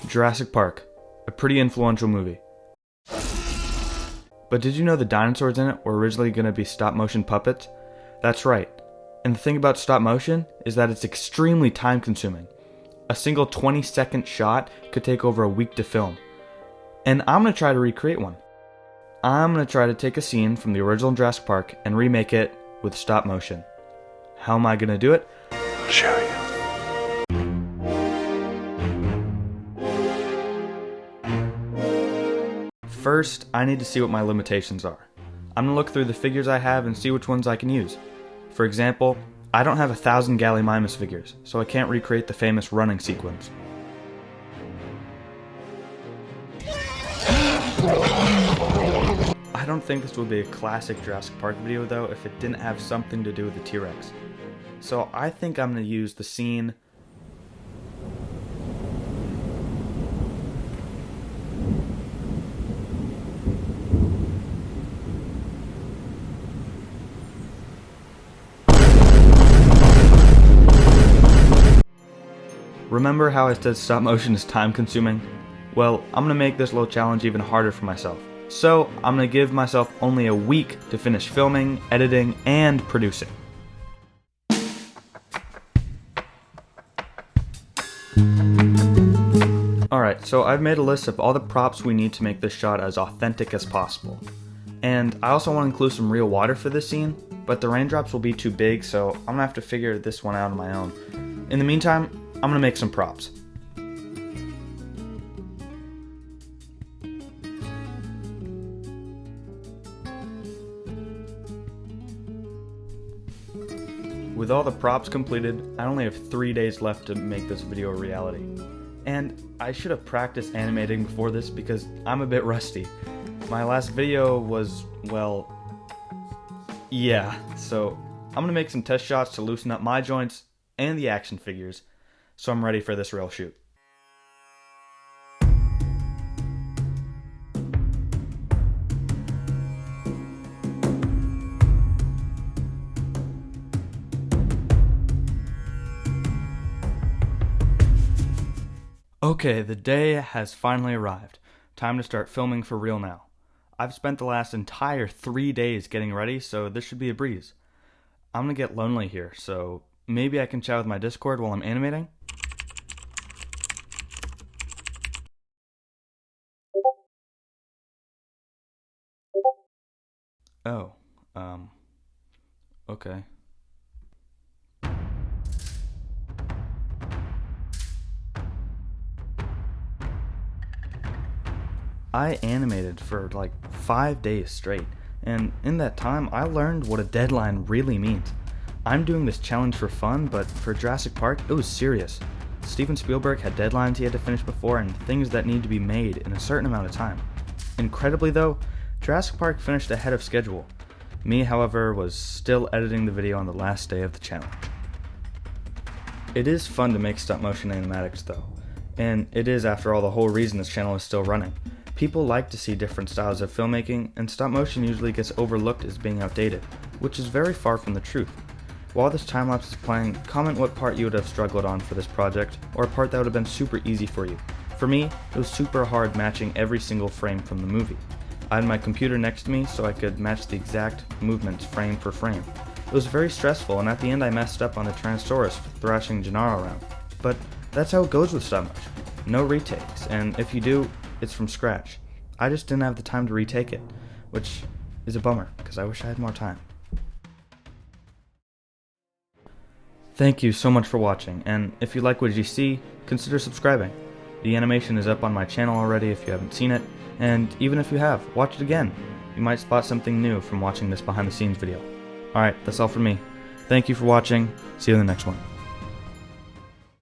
Jurassic Park, a pretty influential movie. But did you know the dinosaurs in it were originally going to be stop-motion puppets? That's right. And the thing about stop-motion is that it's extremely time-consuming. A single 20-second shot could take over a week to film. And I'm going to try to recreate one. I'm going to try to take a scene from the original Jurassic Park and remake it with stop-motion. How am I going to do it? I'll show you. First, I need to see what my limitations are. I'm going to look through the figures I have and see which ones I can use. For example, I don't have 1,000 Gallimimus figures, so I can't recreate the famous running sequence. I don't think this would be a classic Jurassic Park video though if it didn't have something to do with the T-Rex. So I think I'm going to use the scene Remember how I said stop motion is time consuming? Well, I'm going to make this little challenge even harder for myself. So, I'm going to give myself only a week to finish filming, editing, and producing. Alright, so I've made a list of all the props we need to make this shot as authentic as possible. And I also want to include some real water for this scene, but the raindrops will be too big, so I'm going to have to figure this one out on my own. In the meantime, I'm going to make some props. With all the props completed, I only have 3 days left to make this video a reality. And I should have practiced animating before this because I'm a bit rusty. My last video was, well, yeah, so I'm going to make some test shots to loosen up my joints and the action figures, so I'm ready for this real shoot. Okay, the day has finally arrived. Time to start filming for real now. I've spent the last entire 3 days getting ready, so this should be a breeze. I'm gonna get lonely here, so maybe I can chat with my Discord while I'm animating? Oh, okay. I animated for like 5 days straight, and in that time I learned what a deadline really means. I'm doing this challenge for fun, but for Jurassic Park it was serious. Steven Spielberg had deadlines he had to finish before and things that need to be made in a certain amount of time. Incredibly though, Jurassic Park finished ahead of schedule. Me, however, was still editing the video on the last day of the challenge. It is fun to make stop-motion animatics though, and it is, after all, the whole reason this channel is still running. People like to see different styles of filmmaking, and stop-motion usually gets overlooked as being outdated, which is very far from the truth. While this time-lapse is playing, comment what part you would have struggled on for this project, or a part that would have been super easy for you. For me, it was super hard matching every single frame from the movie. I had my computer next to me so I could match the exact movements frame for frame. It was very stressful, and at the end I messed up on the Tyrannosaurus thrashing Gennaro around. But that's how it goes with stop-motion. No retakes, and if you do, it's from scratch. I just didn't have the time to retake it, which is a bummer, because I wish I had more time. Thank you so much for watching, and if you like what you see, consider subscribing. The animation is up on my channel already if you haven't seen it, and even if you have, watch it again. You might spot something new from watching this behind the scenes video. Alright, that's all from me. Thank you for watching. See you in the next one.